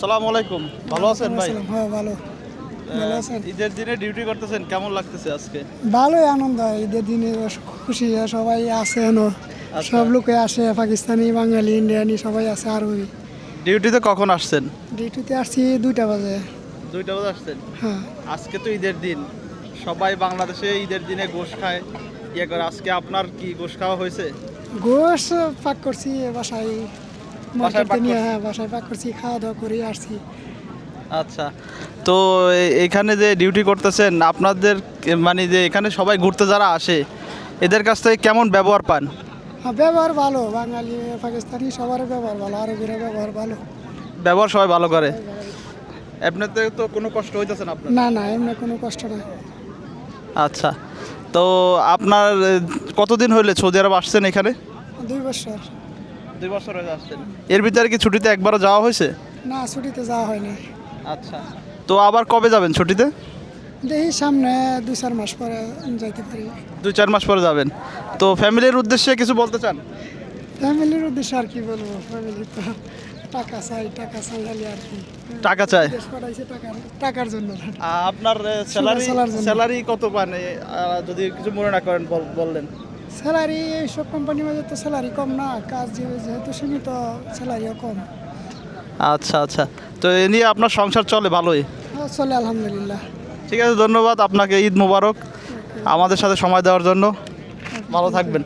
আসসালামু আলাইকুম, ভালো আছেন ভাই? হ্যাঁ ভালো ভালো আছেন? ঈদের দিনে ডিউটি করতেছেন, কেমন লাগতেছে আজকে? ভালোই আনন্দ হয় ঈদের দিনে, খুশি হয়, সবাই আছে এনো, আচ্ছা। সব লোকে আসে, পাকিস্তানি, বাঙালি, ইন্ডিয়ানি সবাই আছে। আর ওই ডিউটিতে কখন আসছেন? ডিউটিতে আসছি 2টা বাজে। 2টা বাজে আসছেন? হ্যাঁ আজকে তো ঈদের দিন, সবাই বাংলাদেশে ঈদের দিনে গোশ খায়, ইয়ে করে। আজকে আপনার কি গোশ খাওয়া হয়েছে? গোশ পাক করছি বাসায়, মার্কেট পাক নিয়ে। করছেন? হ্যাঁ বাসায় পাক করছি, খাওয়া দাওয়া করে আসছি। আচ্ছা। তো এখানে যে ডিউটি করতেছেন, আপনাদের মানে যে এখানে সবাই ঘুরতে যারা আসে, এদের কাছ থেকে কেমন ব্যবহার পান? হ্যাঁ ব্যবহার ভালো, বাঙালি পাকিস্তানি সবার ব্যবহার ভালো, আরবিরা ব্যবহার ভালো। ব্যবহার সবাই ভালো করে? আপনাদের তো কোনো কষ্ট হইতেছে না আপনার? না না, এমনি কোনো কষ্ট না। আচ্ছা। তো আপনার কতদিন হইলে সৌদি আরব আসছেন এখানে? 2 বছর। 2 বছর হয়ে আসছেন। এর ভিতরে কি ছুটিতে একবারও যাওয়া হয়েছে? না, ছুটিতে যাওয়া হয়নি। আচ্ছা। তো আবার কবে যাবেন ছুটিতে? দেখি সামনে 2-4 মাস পরে যাইতে পারি। 2-4 মাস পরে যাবেন। তো ফ্যামিলির উদ্দেশ্যে কিছু বলতে চান? ফ্যামিলির উদ্দেশ্যে আর কি বলবো, ফ্যামিলি তো টাকা চাই, টাকা চাই খালি আর কি। টাকা চায়? দেশ পাঠাইছে টাকার জন্য। আপনার স্যালারি চলার জন্য। স্যালারি কত পান? যদি কিছু মনে না করেন বললেন। স্যালারি এইসব কোম্পানির মধ্যে তো স্যালারি কম না, কাজ যেহেতু সীমিত, স্যালারিও কম। আচ্ছা আচ্ছা। তো এ নিয়ে আপনার সংসার চলে ভালোই? হ্যাঁ, চলে আলহামদুলিল্লাহ। ঠিক আছে, ধন্যবাদ আপনাকে। ঈদ মোবারক আমাদের সাথে সময় দেওয়ার জন্য। ভালো থাকবেন।